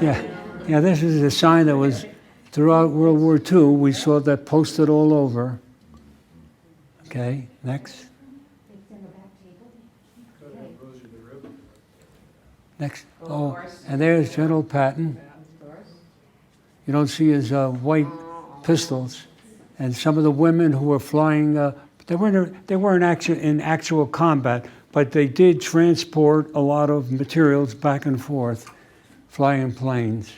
Yeah, this is a sign that was throughout World War II. We saw that posted all over. Okay, next. Next. Oh, and there's General Patton. You don't see his white pistols. And some of the women who were flying, they weren't actually in actual combat, but they did transport a lot of materials back and forth, flying planes.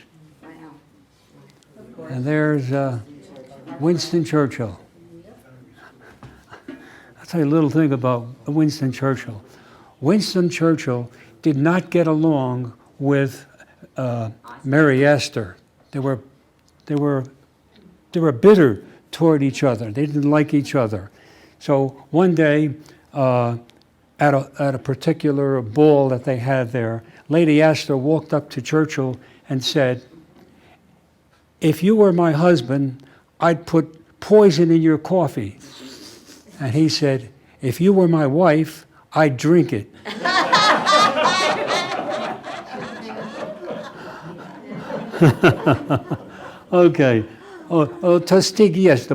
And there's Winston Churchill. I'll tell you a little thing about Winston Churchill. Winston Churchill did not get along with Mary Astor. They were bitter toward each other. They didn't like each other. So one day, at a particular ball that they had there, Lady Astor walked up to Churchill and said, "If you were my husband, I'd put poison in your coffee." And he said, "If you were my wife, I'd drink it." Okay. Tuskegee, yes.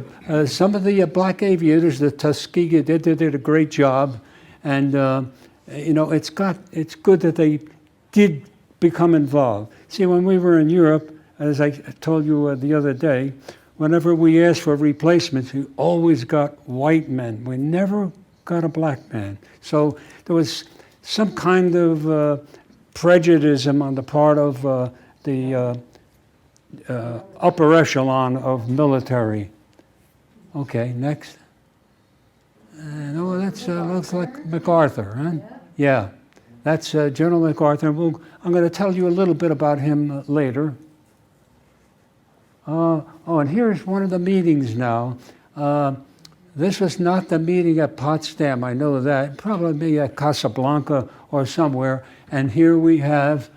Some of the black aviators, the Tuskegee, they did a great job. And, it's good that they did become involved. See, when we were in Europe, as I told you the other day, whenever we asked for replacements, we always got white men. We never got a black man. So there was some kind of prejudice on the part of the upper echelon of military. Okay, next. That looks like MacArthur, huh? Yeah, that's General MacArthur. I'm going to tell you a little bit about him later. And here's one of the meetings now. This was not the meeting at Potsdam, I know that. Probably at Casablanca or somewhere. And here we have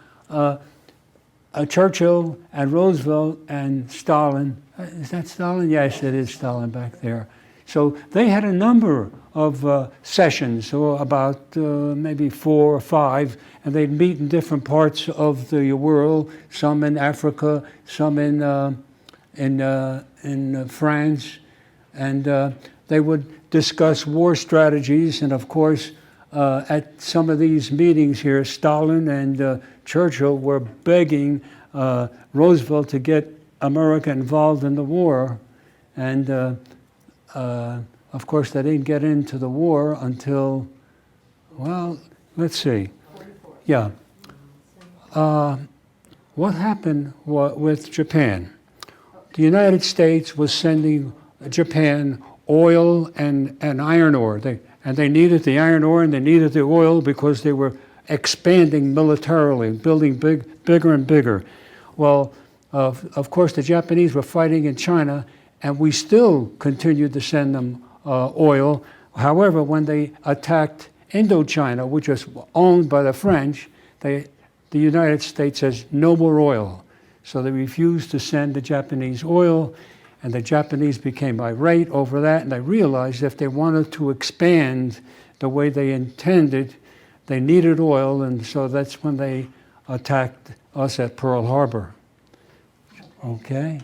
Churchill and Roosevelt and Stalin. Is that Stalin? Yes, it is Stalin back there. So they had a number of sessions, so about maybe 4 or 5, and they'd meet in different parts of the world, some in Africa, some in France, and they would discuss war strategies. And of course, at some of these meetings here, Stalin and Churchill were begging Roosevelt to get America involved in the war. And of course, they didn't get into the war until, well, let's see. Yeah. What happened with Japan? The United States was sending Japan oil and iron ore. They needed the iron ore and they needed the oil because they were expanding militarily, building bigger and bigger. Well, of course, the Japanese were fighting in China, and we still continued to send them oil. However, when they attacked Indochina, which was owned by the French, the United States says no more oil. So they refused to send the Japanese oil, and the Japanese became irate over that, and they realized if they wanted to expand the way they intended, they needed oil, and so that's when they attacked us at Pearl Harbor. Okay.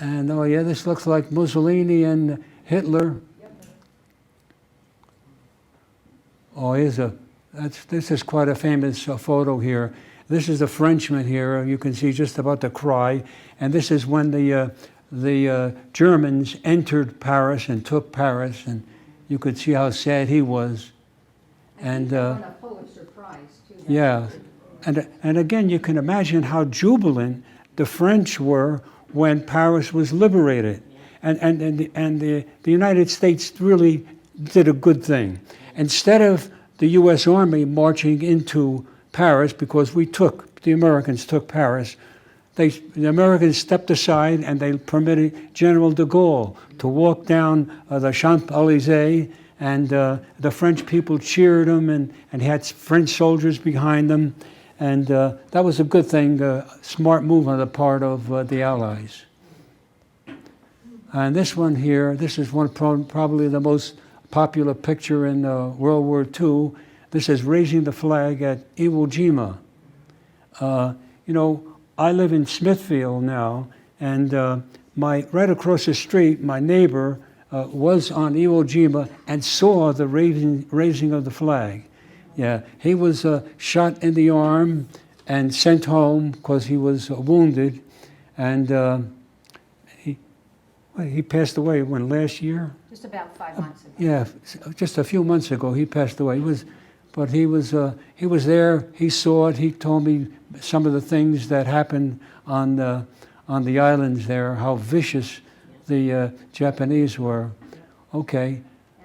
And oh yeah, this looks like Mussolini and Hitler. Oh, this is quite a famous photo here. This is a Frenchman here. You can see just about to cry. And this is when the Germans entered Paris and took Paris, and you could see how sad he was. And won a Pulitzer Prize too. Yeah, and again, you can imagine how jubilant the French were when Paris was liberated, and the United States really did a good thing. Instead of the U.S. Army marching into Paris, because the Americans took Paris, the Americans stepped aside and they permitted General de Gaulle to walk down the Champs-Élysées, and the French people cheered him, and he had French soldiers behind them, and that was a good thing, a smart move on the part of the Allies. And this one here, this is probably the most popular picture in World War II. This is raising the flag at Iwo Jima. You know, I live in Smithfield now, and right across the street, my neighbor was on Iwo Jima and saw the raising of the flag. Yeah, he was shot in the arm and sent home because he was wounded, and he passed away last year. Just about 5 months ago. Yeah, just a few months ago he passed away. He was there. He saw it. He told me some of the things that happened on the islands there, how vicious the Japanese were. Okay,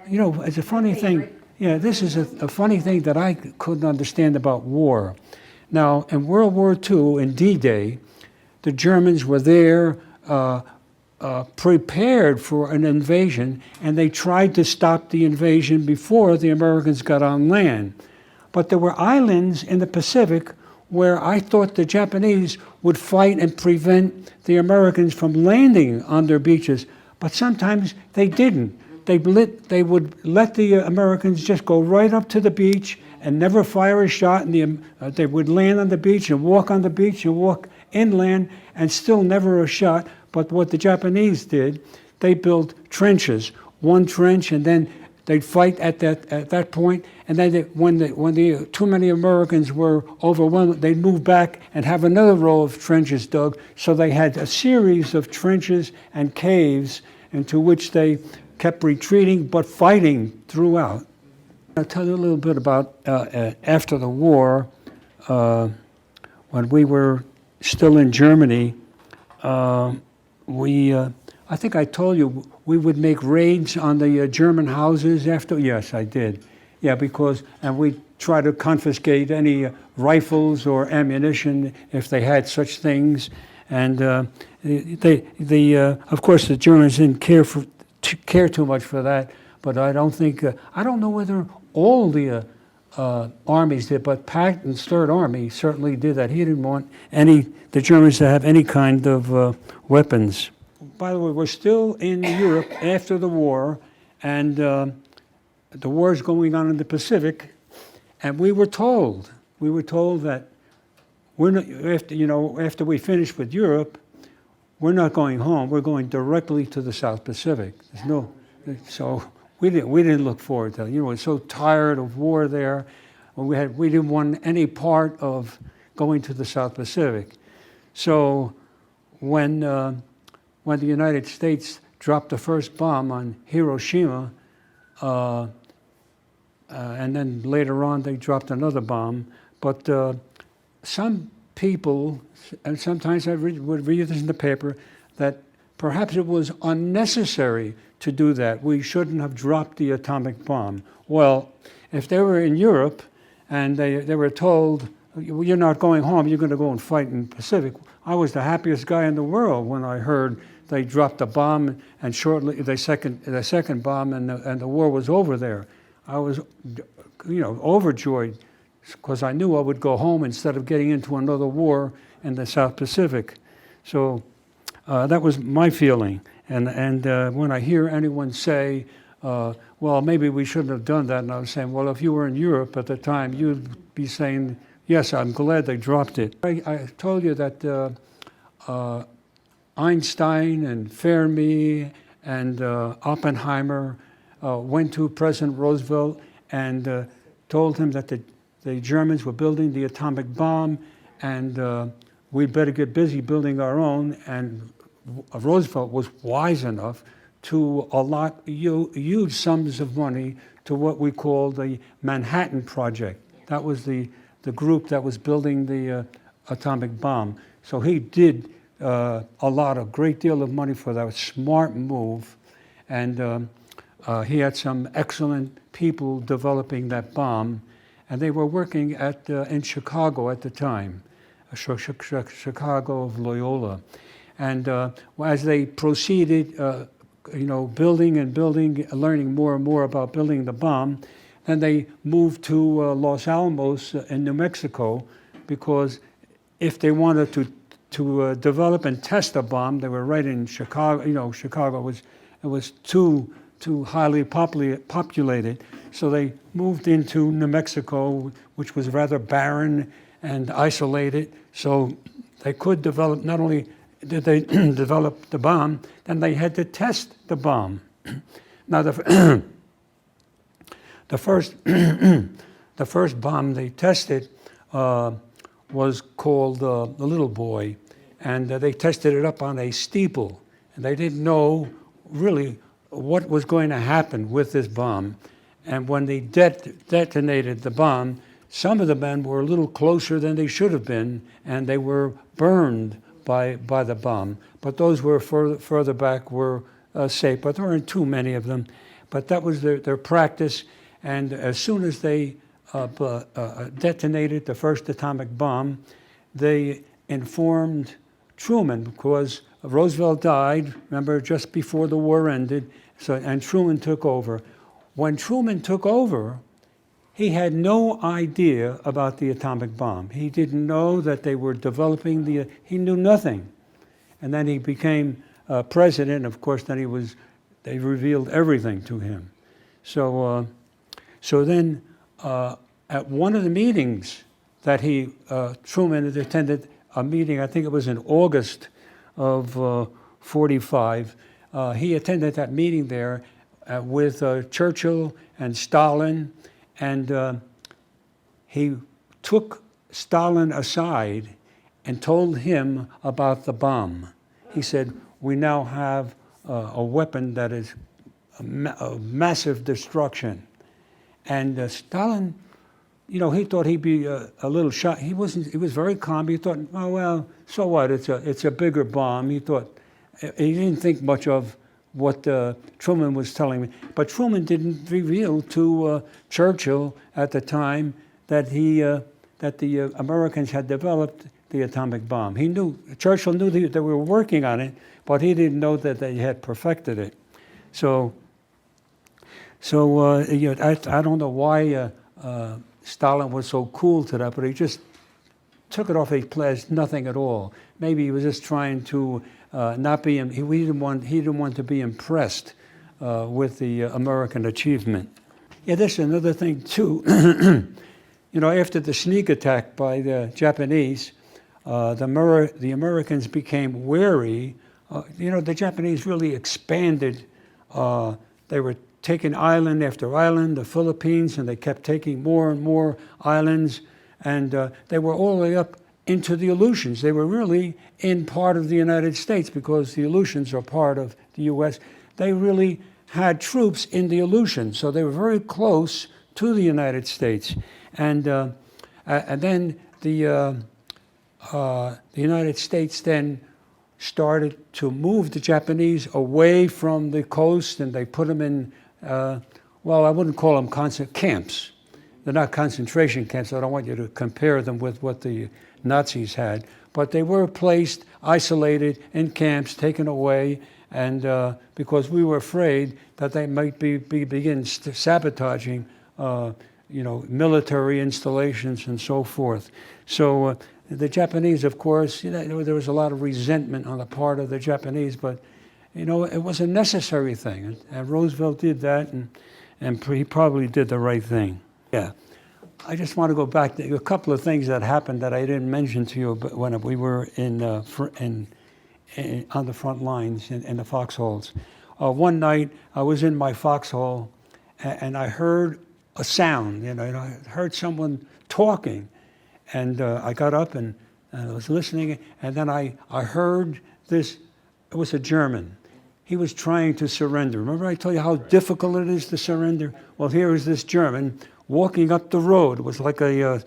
you know, it's a funny thing. Yeah, this is a funny thing that I couldn't understand about war. Now, in World War II, in D-Day, the Germans were there, prepared for an invasion, and they tried to stop the invasion before the Americans got on land. But there were islands in the Pacific where I thought the Japanese would fight and prevent the Americans from landing on their beaches, but sometimes they didn't. They would let the Americans just go right up to the beach and never fire a shot, and they would land on the beach and walk on the beach and walk inland and still never a shot. But what the Japanese did, they built trenches, one trench, and then they'd fight at that point, and then when too many Americans were overwhelmed, they'd move back and have another row of trenches dug. So they had a series of trenches and caves into which they kept retreating but fighting throughout. I'll tell you a little bit about after the war, when we were still in Germany. I think I told you we would make raids on the German houses after. Yes, I did. Yeah, and we try to confiscate any rifles or ammunition if they had such things. And of course, the Germans didn't care too much for that. But I don't know whether all the armies did, but Patton's Third Army certainly did that. He didn't want the Germans to have any kind of weapons. By the way, we're still in Europe after the war, and the war is going on in the Pacific, and we were told that we're not, after we finish with Europe, we're not going home. We're going directly to the South Pacific. So we didn't look forward to it. You know, we're so tired of war there. We didn't want any part of going to the South Pacific. So when the United States dropped the first bomb on Hiroshima, and then later on they dropped another bomb, but some people, and sometimes I would read this in the paper, that perhaps it was unnecessary to do that. We shouldn't have dropped the atomic bomb. Well, if they were in Europe and they were told, you're not going home, you're going to go and fight in the Pacific, I was the happiest guy in the world when I heard they dropped the bomb and shortly the second bomb and the war was over there. I was, overjoyed because I knew I would go home instead of getting into another war in the South Pacific. So that was my feeling. And when I hear anyone say, well, maybe we shouldn't have done that, and I was saying, well, if you were in Europe at the time, you'd be saying, yes, I'm glad they dropped it. I told you that Einstein and Fermi and Oppenheimer went to President Roosevelt and told him that the Germans were building the atomic bomb, and we'd better get busy building our own. And Roosevelt was wise enough to allot huge sums of money to what we call the Manhattan Project. That was the group that was building the atomic bomb. So he did allot a great deal of money for that smart move, and he had some excellent people developing that bomb, and they were working in Chicago at the time, Chicago of Loyola. And as they proceeded, building and building, learning more and more about building the bomb, then they moved to Los Alamos in New Mexico, because if they wanted to develop and test a bomb, they were right in Chicago. Chicago was too highly populated, so they moved into New Mexico, which was rather barren, and isolate it so they could develop, not only did they develop the bomb, then they had to test the bomb. Now, the first, the first bomb they tested was called the Little Boy, and they tested it up on a steeple, and they didn't know really what was going to happen with this bomb. And when they detonated the bomb, some of the men were a little closer than they should have been, and they were burned by the bomb. But those were further back were safe, but there weren't too many of them. But that was their practice, and as soon as they detonated the first atomic bomb, they informed Truman, because Roosevelt died, remember, just before the war ended, and Truman took over. When Truman took over, he had no idea about the atomic bomb. He didn't know that they were developing he knew nothing. And then he became president. Of course, then they revealed everything to him. So then at one of the meetings that Truman had attended, a meeting, I think it was in August of 45, he attended that meeting there with Churchill and Stalin, and he took Stalin aside and told him about the bomb. He said, we now have a weapon that is a massive destruction. And Stalin, he thought he'd be a little shocked. He was very calm. He thought, oh, well, so what? It's a bigger bomb. He didn't think much of what Truman was telling me. But Truman didn't reveal to Churchill at the time that the Americans had developed the atomic bomb. Churchill knew that they were working on it, but he didn't know that they had perfected it. So I don't know why Stalin was so cool to that, but he just took it off as nothing at all. Maybe he was just trying to not be. He didn't want to be impressed with the American achievement. Yeah, this is another thing too. After the sneak attack by the Japanese, the Americans became wary. The Japanese really expanded. They were taking island after island, the Philippines, and they kept taking more and more islands, and they were all the way up into the Aleutians. They were really in part of the United States because the Aleutians are part of the U.S. They really had troops in the Aleutians, so they were very close to the United States. And then the United States then started to move the Japanese away from the coast, and they put them in, well, I wouldn't call them camps. They're not concentration camps. I don't want you to compare them with what the Nazis had. But they were placed, isolated, in camps, taken away, and because we were afraid that they might begin sabotaging military installations and so forth. So the Japanese, of course, there was a lot of resentment on the part of the Japanese, but it was a necessary thing. And Roosevelt did that, and he probably did the right thing. Yeah. I just want to go back to a couple of things that happened that I didn't mention to you when we were on the front lines in the foxholes. One night I was in my foxhole and I heard a sound. I heard someone talking, and I got up and I was listening, and then I heard this. It was a German. He was trying to surrender. Remember I told you how difficult it is to surrender? Well, here is this German walking up the road. It was like it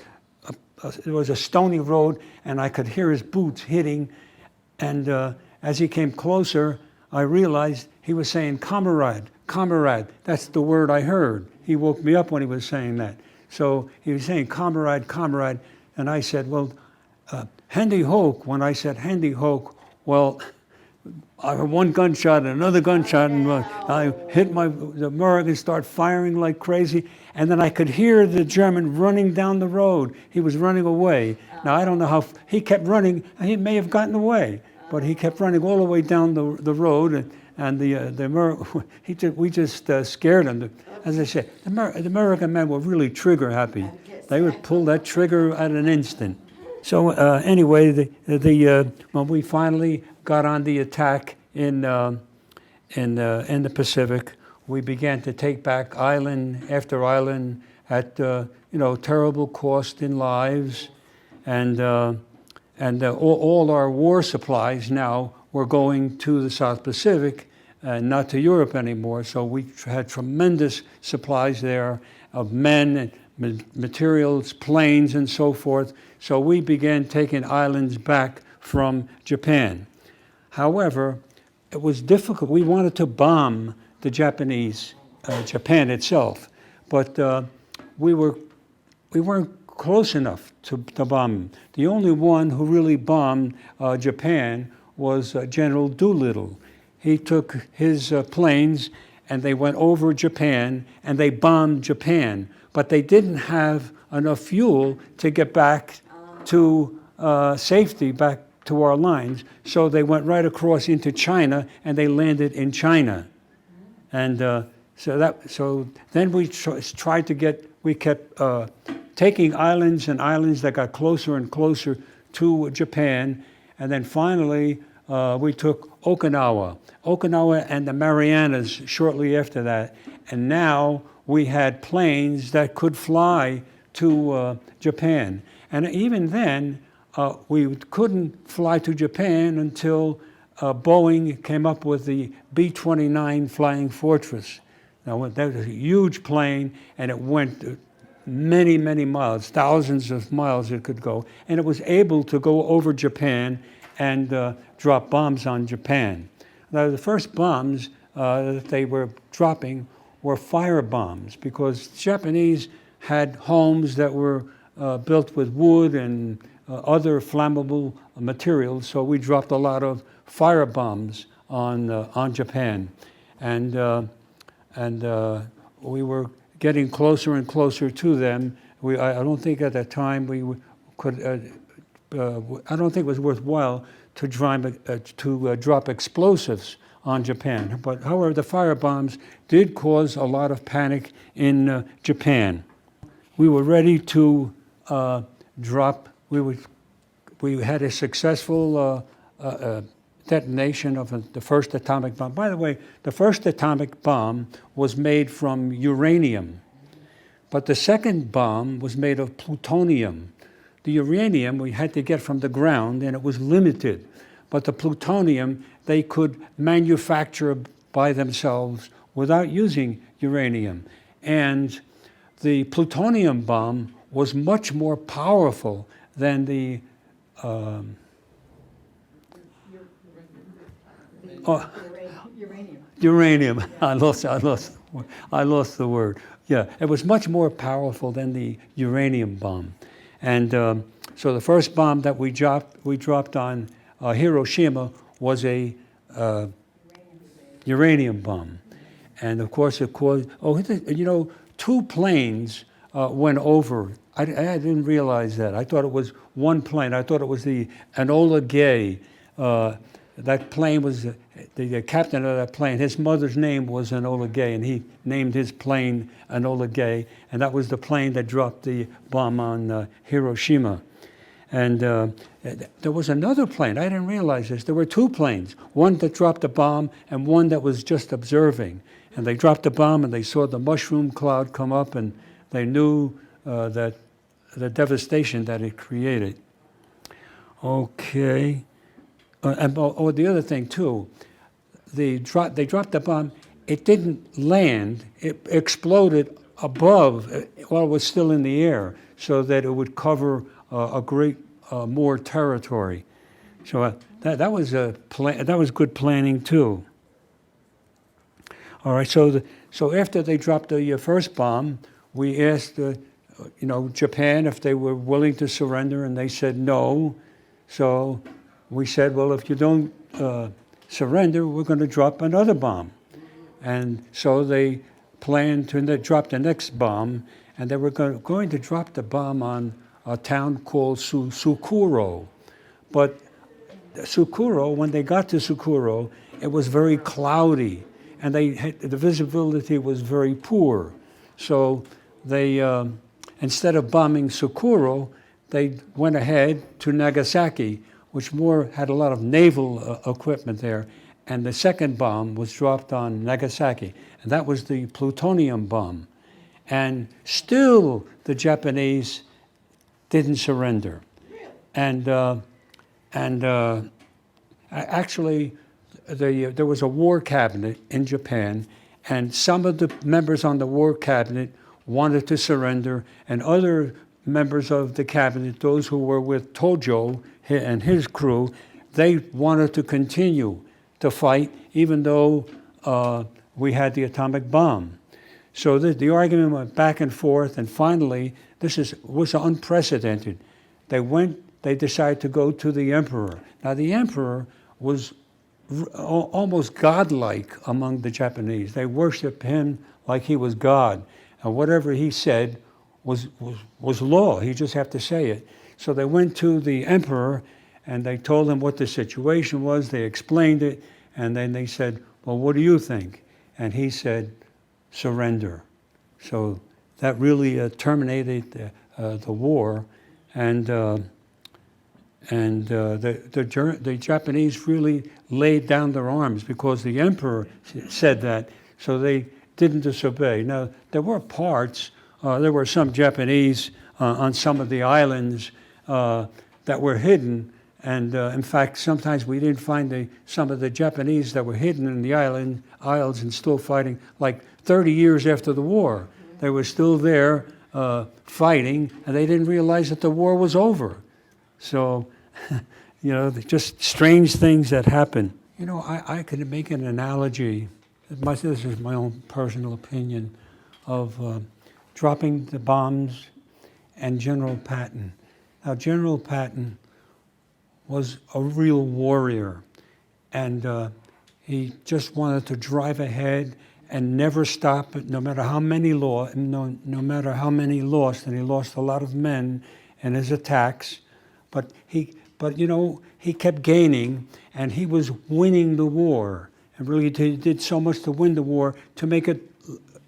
was a stony road, and I could hear his boots hitting. And as he came closer, I realized he was saying, "Comrade, comrade." That's the word I heard. He woke me up when he was saying that. So he was saying, "Comrade, comrade." And I said, well, Handy Hoke. When I said Handy Hoke, well, I heard one gunshot and another gunshot, and I hit the Americans start firing like crazy, and then I could hear the German running down the road. He was running away. Now, I don't know how, he kept running, and he may have gotten away, but he kept running all the way down the road, and we just scared him. As I said, the American men were really trigger happy. They would pull that trigger at an instant. So anyway, when we finally got on the attack in the Pacific, we began to take back island after island at terrible cost in lives, and all our war supplies now were going to the South Pacific, not to Europe anymore. So we had tremendous supplies there of men and materials, planes, and so forth. So we began taking islands back from Japan. However, it was difficult. We wanted to bomb the Japanese, Japan itself, but we weren't close enough to bomb them. The only one who really bombed Japan was General Doolittle. He took his planes and they went over Japan and they bombed Japan, but they didn't have enough fuel to get back to safety, back to our lines. So they went right across into China and they landed in China. And so then we tried to get, we kept taking islands and islands that got closer and closer to Japan. And then finally, we took Okinawa and the Marianas shortly after that. And now we had planes that could fly to Japan. And even then, we couldn't fly to Japan until Boeing came up with the B-29 Flying Fortress. Now, that was a huge plane, and it went many, many miles, thousands of miles it could go. And it was able to go over Japan and drop bombs on Japan. Now, the first bombs that they were dropping were fire bombs, because the Japanese had homes that were built with wood and other flammable materials, so we dropped a lot of fire bombs on Japan, and we were getting closer and closer to them. I don't think at that time we could. I don't think it was worthwhile to drop explosives on Japan. But however, the fire bombs did cause a lot of panic in Japan. We were ready to drop. We had a successful detonation of the first atomic bomb. By the way, the first atomic bomb was made from uranium, but the second bomb was made of plutonium. The uranium we had to get from the ground, and it was limited, but the plutonium they could manufacture by themselves without using uranium. And the plutonium bomb was much more powerful than the uranium. I lost the word. Yeah, it was much more powerful than the uranium bomb. And so the first bomb that we dropped on Hiroshima was a uranium bomb. And of course it caused, two planes went over. I didn't realize that. I thought it was one plane. I thought it was the Enola Gay. That plane was, the captain of that plane, his mother's name was Enola Gay, and he named his plane Enola Gay, and that was the plane that dropped the bomb on Hiroshima. And there was another plane. I didn't realize this. There were two planes, one that dropped the bomb and one that was just observing. And they dropped the bomb and they saw the mushroom cloud come up, and they knew that the devastation that it created. Okay. The other thing too, they dropped the bomb. It didn't land. It exploded above while it was still in the air, so that it would cover a great more territory. So that was that was good planning too. All right. So after they dropped the first bomb, we asked Japan if they were willing to surrender, and they said no. So we said, well, if you don't surrender, we're going to drop another bomb. And so they planned to drop the next bomb, and they were going to drop the bomb on a town called Sukuro. But Sukuro, when they got to Sukuro, it was very cloudy, and the visibility was very poor. So they, instead of bombing Sukuro, they went ahead to Nagasaki, which more had a lot of naval equipment there. And the second bomb was dropped on Nagasaki, and that was the plutonium bomb. And still the Japanese didn't surrender. And actually, there was a war cabinet in Japan, and some of the members on the war cabinet wanted to surrender, and other members of the cabinet, those who were with Tojo and his crew, they wanted to continue to fight, even though we had the atomic bomb. So the argument went back and forth, and finally, was unprecedented. They decided to go to the emperor. Now, the emperor was almost godlike among the Japanese. They worshiped him like he was God, and whatever he said was law. He just had to say it. So they went to the emperor, and they told him what the situation was. They explained it, and then they said, well, what do you think? And he said, surrender. So that really terminated the war, and the Japanese really laid down their arms because the emperor said that, so they didn't disobey. Now, there were parts, there were some Japanese on some of the islands that were hidden, and in fact, sometimes we didn't find some of the Japanese that were hidden in the isles and still fighting, like 30 years after the war. They were still there fighting, and they didn't realize that the war was over. So, just strange things that happen. I could make an analogy, this is my own personal opinion, of dropping the bombs and General Patton. Now, General Patton was a real warrior, and he just wanted to drive ahead and never stop, no matter how many lost, and he lost a lot of men in his attacks. But he kept gaining, and he was winning the war, and really did so much to win the war to make it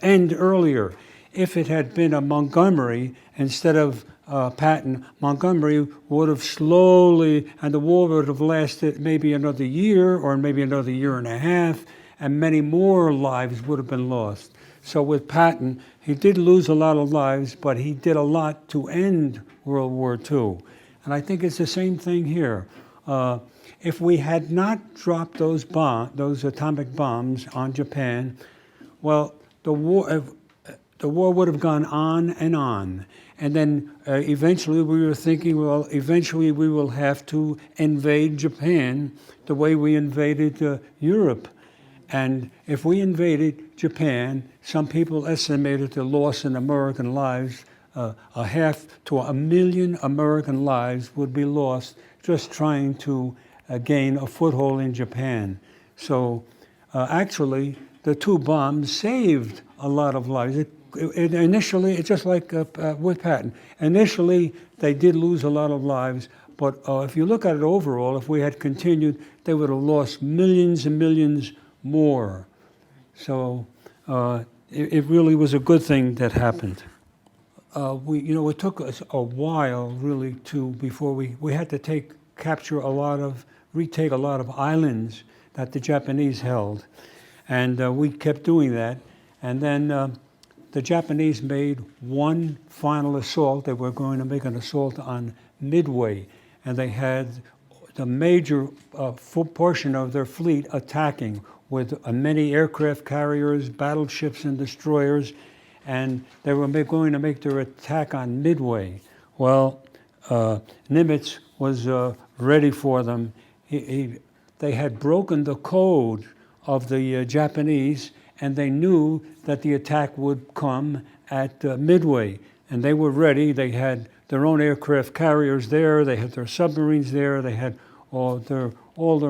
end earlier. If it had been a Montgomery instead of Patton, Montgomery would have slowly, and the war would have lasted maybe another year or maybe another year and a half, and many more lives would have been lost. So with Patton, he did lose a lot of lives, but he did a lot to end World War II. And I think it's the same thing here. If we had not dropped those atomic bombs on Japan, well, the war would have gone on. And then eventually we were thinking, well, eventually we will have to invade Japan the way we invaded Europe. And if we invaded Japan, some people estimated the loss in American lives, 1/2 to 1 million American lives would be lost just trying to gain a foothold in Japan. So actually, the 2 bombs saved a lot of lives. Initially, it's just like with Patton. Initially, they did lose a lot of lives, but if you look at it overall, if we had continued, they would have lost millions and millions more. So it really was a good thing that happened. It took us a while really before we had to retake a lot of islands that the Japanese held, and we kept doing that. And then the Japanese made one final assault. They were going to make an assault on Midway, and they had the major portion of their fleet attacking with many aircraft carriers, battleships, and destroyers. And they were going to make their attack on Midway. Well, Nimitz was ready for them. They had broken the code of the Japanese, and they knew that the attack would come at Midway. And they were ready. They had their own aircraft carriers there. They had their submarines there. They had all their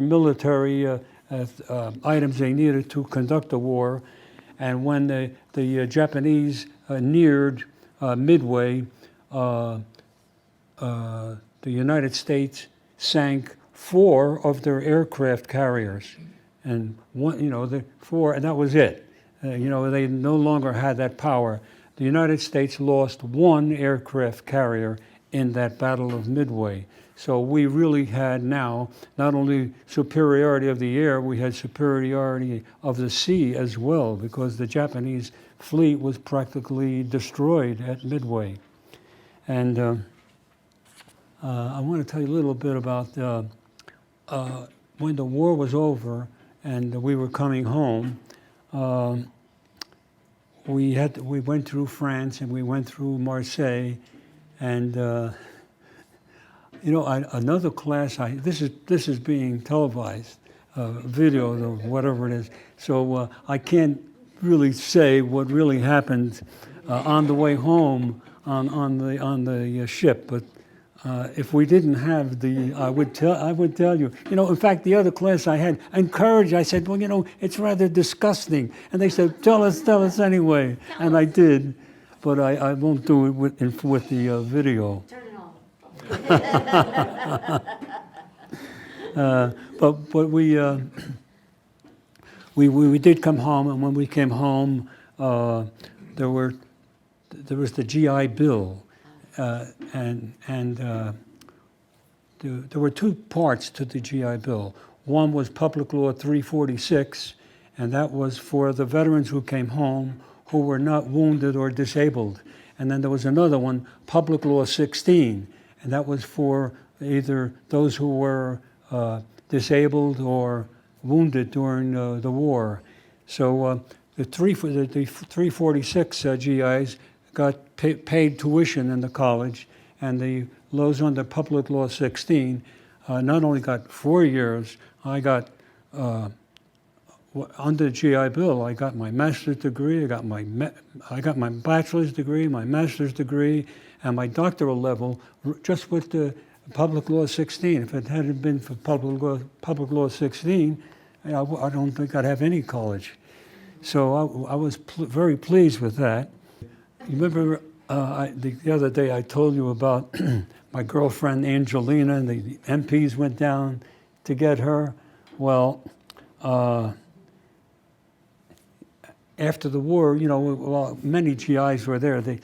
military items they needed to conduct the war. And when the Japanese neared Midway, the United States sank 4 of their aircraft carriers, and the 4, and that was it. They no longer had that power. The United States lost 1 aircraft carrier in that Battle of Midway. So we really had now not only superiority of the air, we had superiority of the sea as well, because the Japanese fleet was practically destroyed at Midway. And I want to tell you a little bit about when the war was over and we were coming home. We went through France and we went through Marseille, and you know, another class. This is being televised, video or whatever it is. So I can't really say what really happened on the way home on the ship, but. If we didn't have I would tell you. You know, in fact, the other class I had encouraged. I said, well, you know, it's rather disgusting, and they said, tell us anyway, and I did, but I won't do it with the video. Turn it off. But we did come home, and when we came home, there was the GI Bill. There were two parts to the GI Bill. One was Public Law 346, and that was for the veterans who came home who were not wounded or disabled. And then there was another one, Public Law 16, and that was for either those who were disabled or wounded during the war. So the 346 GIs got paid tuition in the college, and those under Public Law 16 not only got 4 years, I got, under the GI Bill, I got my master's degree, I got my bachelor's degree, my master's degree, and my doctoral level just with the Public Law 16. If it hadn't been for Public Law 16, I don't think I'd have any college. So I was very pleased with that. You remember the other day I told you about my girlfriend Angelina, and the MPs went down to get her. Well, after the war, you know, well, many GIs were there. The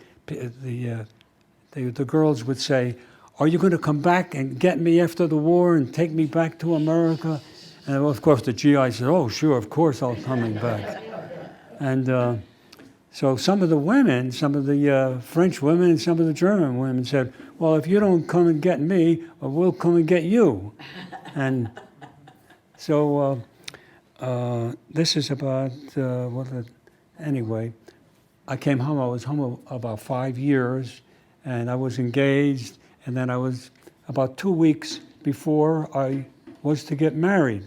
girls would say, "Are you going to come back and get me after the war and take me back to America?" And of course the GI said, "Oh, sure, of course I'll coming back." And so some of the women, some of the French women and some of the German women said, "Well, if you don't come and get me, well, we'll come and get you." And so this is about, anyway, I came home, I was home about 5 years, and I was engaged, and then I was, about 2 weeks before I was to get married.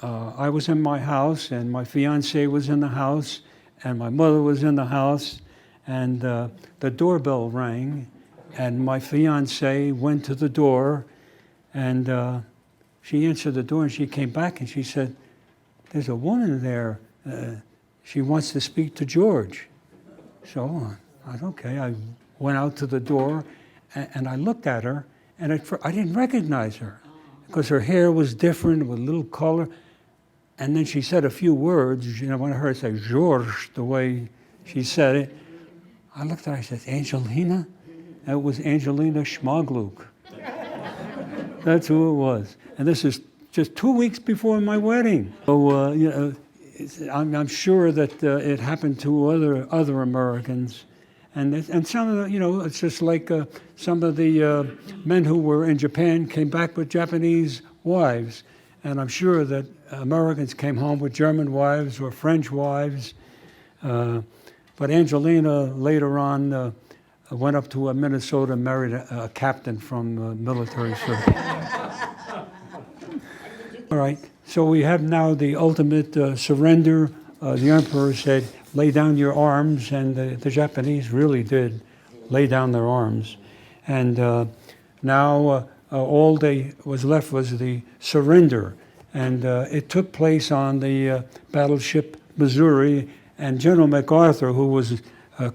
I was in my house, and my fiancée was in the house, and my mother was in the house, and the doorbell rang, and my fiancée went to the door, and she answered the door, and she came back, and she said, "There's a woman there. She wants to speak to George." So I said, okay. I went out to the door, and I looked at her, and I didn't recognize her, because her hair was different with a little color. And then she said a few words, you know, when I heard her say George, the way she said it, I looked at her, I said, "Angelina?" And it was Angelina Schmagluk. That's who it was. And this is just 2 weeks before my wedding. So, you know, I'm sure that it happened to other Americans. And some of the, you know, it's just like some of the men who were in Japan came back with Japanese wives. And I'm sure that Americans came home with German wives or French wives. But Angelina later on went up to Minnesota and married a captain from military service. All right, so we have now the ultimate surrender. The emperor said, "Lay down your arms," and the Japanese really did lay down their arms. And now all they was left was the surrender. And it took place on the battleship Missouri, and General MacArthur, who was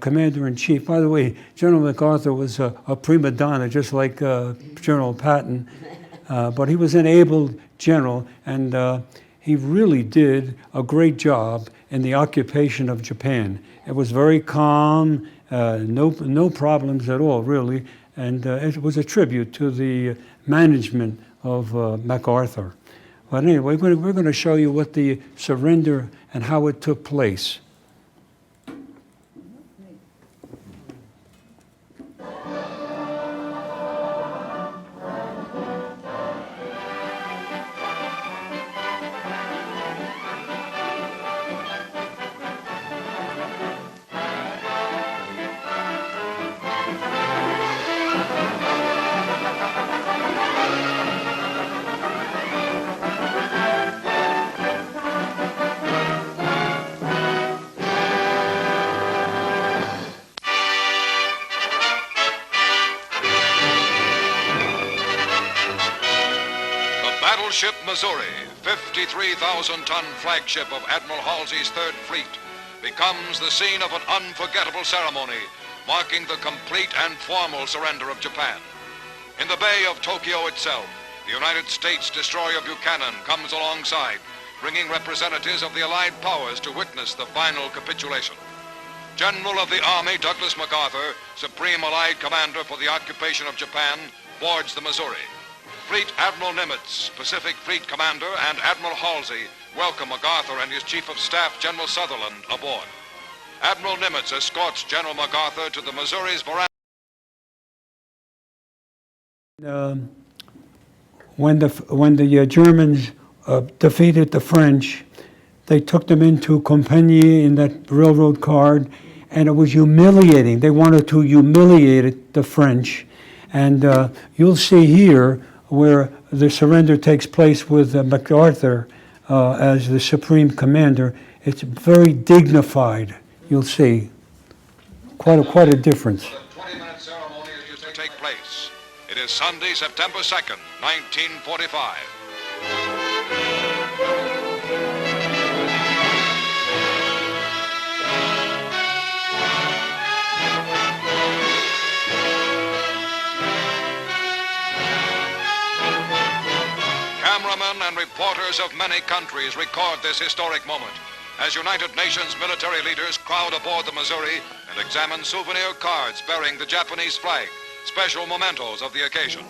commander-in-chief. By the way, General MacArthur was a prima donna, just like General Patton, but he was an able general, and he really did a great job in the occupation of Japan. It was very calm. no problems at all, really. And it was a tribute to the management of MacArthur. But anyway, we're going to show you what the surrender and how it took place. Battleship Missouri, 53,000-ton flagship of Admiral Halsey's Third Fleet, becomes the scene of an unforgettable ceremony marking the complete and formal surrender of Japan. In the Bay of Tokyo itself, the United States destroyer Buchanan comes alongside, bringing representatives of the Allied powers to witness the final capitulation. General of the Army Douglas MacArthur, Supreme Allied Commander for the occupation of Japan, boards the Missouri. Fleet Admiral Nimitz, Pacific Fleet Commander, and Admiral Halsey welcome MacArthur and his Chief of Staff, General Sutherland, aboard. Admiral Nimitz escorts General MacArthur to the Missouri's veranda. When the Germans defeated the French, they took them into Compiègne in that railroad car, and it was humiliating. They wanted to humiliate the French. And you'll see here where the surrender takes place with MacArthur as the Supreme Commander. It's very dignified, you'll see. Quite a difference. The 20-minute ceremony is to take place. It is Sunday, September 2nd, 1945. Cameramen and reporters of many countries record this historic moment as United Nations military leaders crowd aboard the Missouri and examine souvenir cards bearing the Japanese flag, special mementos of the occasion.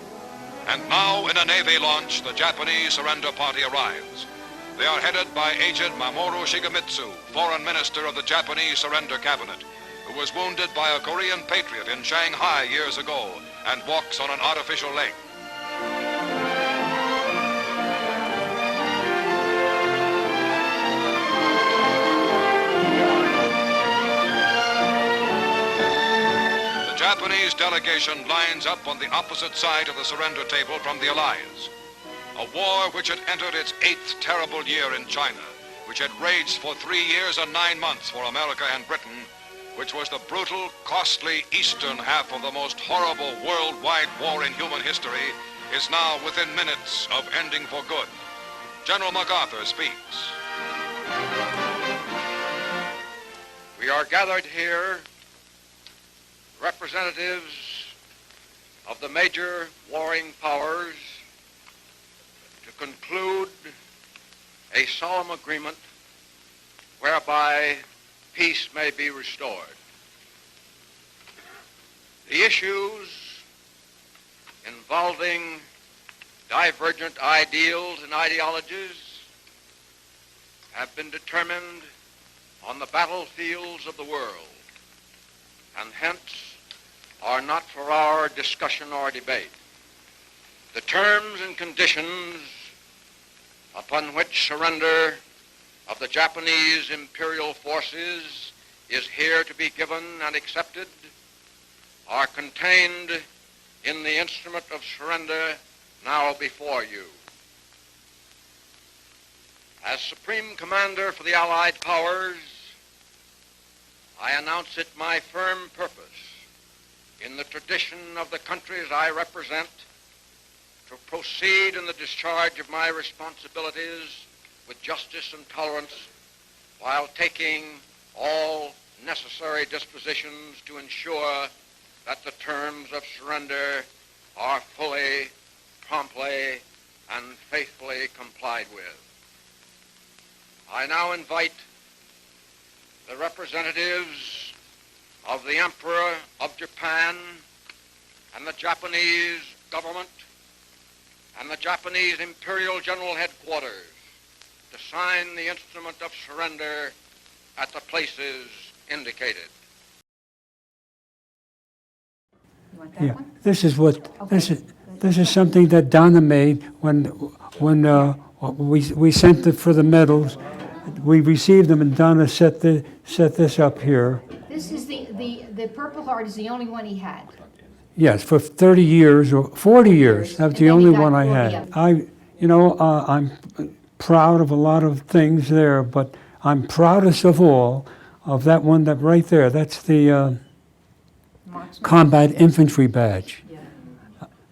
And now, in a Navy launch, the Japanese surrender party arrives. They are headed by Agent Mamoru Shigemitsu, Foreign Minister of the Japanese Surrender Cabinet, who was wounded by a Korean patriot in Shanghai years ago and walks on an artificial leg. The Japanese delegation lines up on the opposite side of the surrender table from the Allies. A war which had entered its 8th terrible year in China, which had raged for 3 years and 9 months for America and Britain, which was the brutal, costly eastern half of the most horrible worldwide war in human history, is now within minutes of ending for good. General MacArthur speaks. We are gathered here, representatives of the major warring powers, to conclude a solemn agreement whereby peace may be restored. The issues involving divergent ideals and ideologies have been determined on the battlefields of the world, and hence are not for our discussion or debate. The terms and conditions upon which surrender of the Japanese imperial forces is here to be given and accepted are contained in the instrument of surrender now before you. As Supreme Commander for the Allied Powers, I announce it my firm purpose, in the tradition of the countries I represent, to proceed in the discharge of my responsibilities with justice and tolerance, while taking all necessary dispositions to ensure that the terms of surrender are fully, promptly, and faithfully complied with. I now invite the representatives of the Emperor of Japan and the Japanese government and the Japanese Imperial General Headquarters to sign the instrument of surrender at the places indicated. You want that Yeah, one? this is what, Okay. this is something that Donna made when we sent it for the medals. We received them, and Donna set this up here. This is the Purple Heart is the only one he had. Yes, for 30 years or 40 years. That's And the then only he got one I 40 had. of them. I'm proud of a lot of things there, but I'm proudest of all of that one that right there. That's the Marksman. Combat Infantry Badge.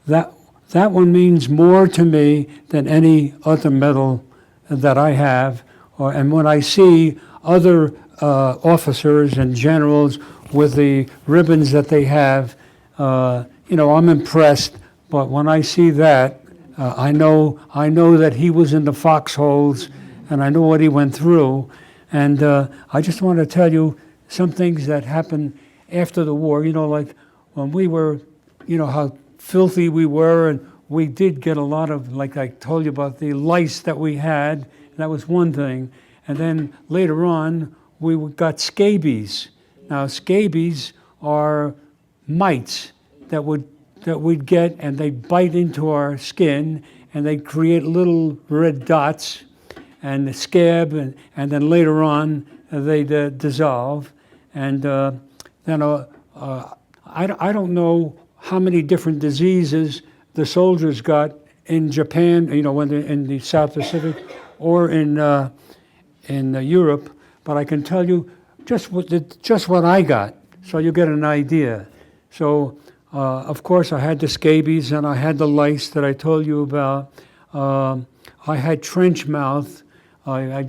Yeah. That one means more to me than any other medal that I have. And when I see other officers and generals with the ribbons that they have, I'm impressed. But when I see that, I know that he was in the foxholes, and I know what he went through. And I just want to tell you some things that happened after the war. Like when we were, how filthy we were, and we did get a lot of, like I told you about the lice that we had. That was one thing. And then later on, we got scabies. Now, scabies are mites that we'd get, and they bite into our skin, and they create little red dots, and the scab, and then later on, they dissolve. And then I don't know how many different diseases the soldiers got in Japan, when they're in the South Pacific, or in Europe, but I can tell you just what I got, so you get an idea. So, of course, I had the scabies, and I had the lice that I told you about. I had trench mouth. I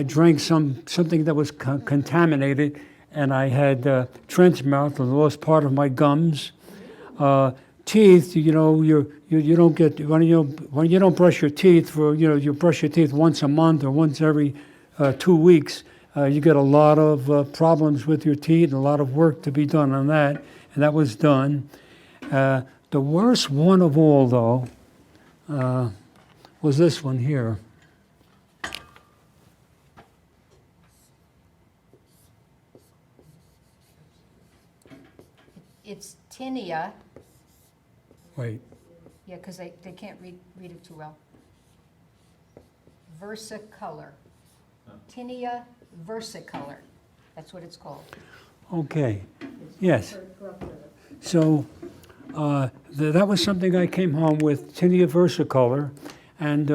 drank something that was contaminated, and I had trench mouth. I lost part of my gums. Teeth, you don't get when you don't brush your teeth for you brush your teeth once a month or once every 2 weeks. You get a lot of problems with your teeth, and a lot of work to be done on that, and that was done. The worst one of all, though, was this one here. It's tinea. Wait. Yeah, because they can't read it too well. Versicolor. Tinea versicolor. That's what it's called. Okay. Yes. So that was something I came home with, tinea versicolor, and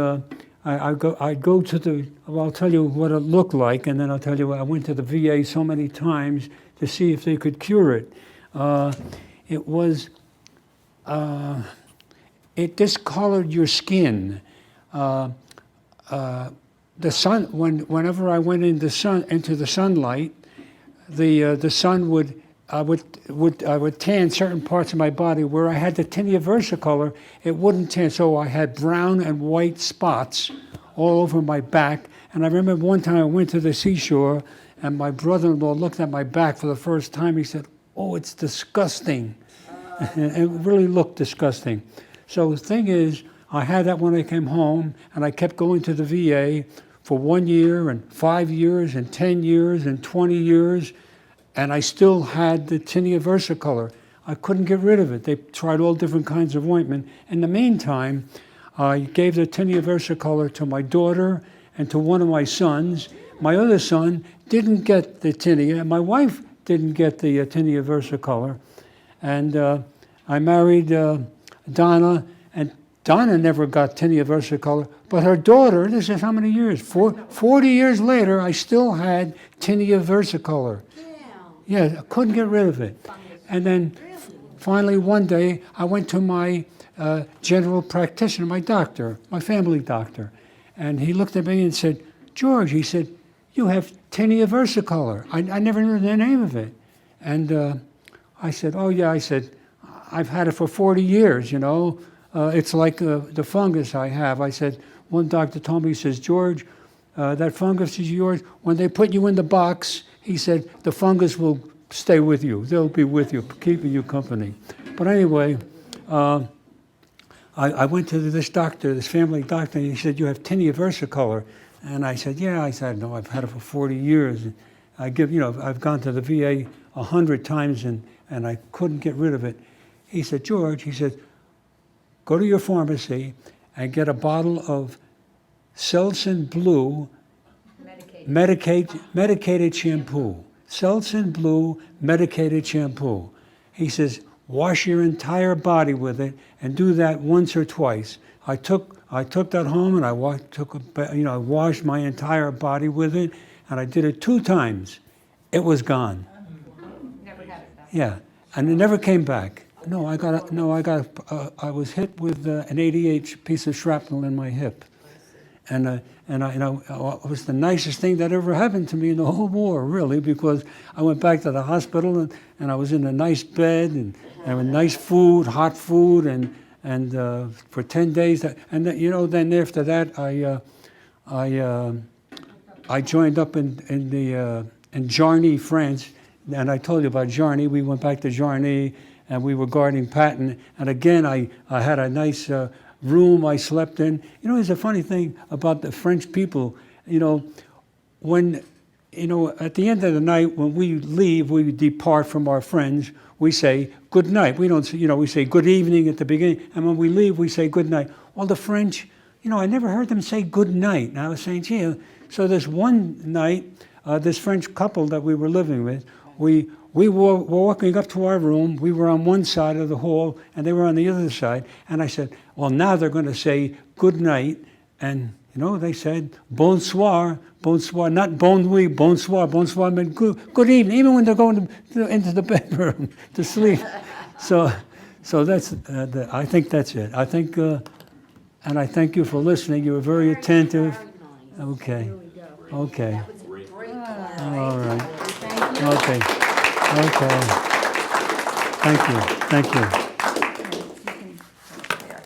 I'd go to the. Well, I'll tell you what it looked like, and then I'll tell you I went to the VA so many times to see if they could cure it. It was. It discolored your skin. The sun, whenever I went into the sunlight, the sun would I would tan certain parts of my body where I had the tinea versicolor. It wouldn't tan, so I had brown and white spots all over my back. And I remember one time I went to the seashore, and my brother-in-law looked at my back for the first time. He said, "Oh, it's disgusting." It really looked disgusting. So the thing is, I had that when I came home, and I kept going to the VA for 1 year and 5 years and 10 years and 20 years, and I still had the tinea versicolor. I couldn't get rid of it. They tried all different kinds of ointment. In the meantime, I gave the tinea versicolor to my daughter and to one of my sons. My other son didn't get the tinea, and my wife didn't get the tinea versicolor. And I married Donna, and Donna never got tinea versicolor, but her daughter, this is how many years? 40 years later, I still had tinea versicolor. Yeah, I couldn't get rid of it. And then finally one day, I went to my general practitioner, my doctor, my family doctor, and he looked at me and said, "George," he said, "you have tinea versicolor." I never knew the name of it. And I said, "Oh yeah," I said, "I've had it for 40 years, It's like the fungus I have." I said, one doctor told me, he says, "George, that fungus is yours. When they put you in the box," he said, "the fungus will stay with you. They'll be with you, keeping you company. But anyway, I went to this doctor, this family doctor, and he said, "You have tinea versicolor." And I said, "Yeah." I said, "No, I've had it for 40 years. And I've gone to the VA 100 times and I couldn't get rid of it." He said, "George," he said, "go to your pharmacy and get a bottle of Selsun Blue medicated shampoo. Selsun Blue medicated shampoo." He says, "Wash your entire body with it and do that once or twice." I took that home and I washed my entire body with it, and I did it 2 times. It was gone. Never had it back. Yeah, and it never came back. I was hit with an 88 piece of shrapnel in my hip, and it was the nicest thing that ever happened to me in the whole war, really, because I went back to the hospital and I was in a nice bed and with nice food, hot food, and for 10 days. And then after that, I joined up in Jarny, France, and I told you about Jarny. We went back to Jarny, and we were guarding Patton. And again, I had a nice room I slept in. There's a funny thing about the French people. When at the end of the night, when we leave, we depart from our friends, we say good night. We don't say, we say good evening at the beginning, and when we leave, we say good night. Well, the French, I never heard them say good night. And I was saying, gee, so this one night, this French couple that we were living with, we were walking up to our room. We were on one side of the hall, and they were on the other side. And I said, well, now they're going to say good night. And, they said bonsoir, bonsoir, not bon nuit, bonsoir. Bonsoir meant good evening, even when they're going into the bedroom to sleep. So that's, I think that's it. I think, and I thank you for listening. You were very attentive. Okay. Okay. All right. Okay. Okay. Thank you. Thank you.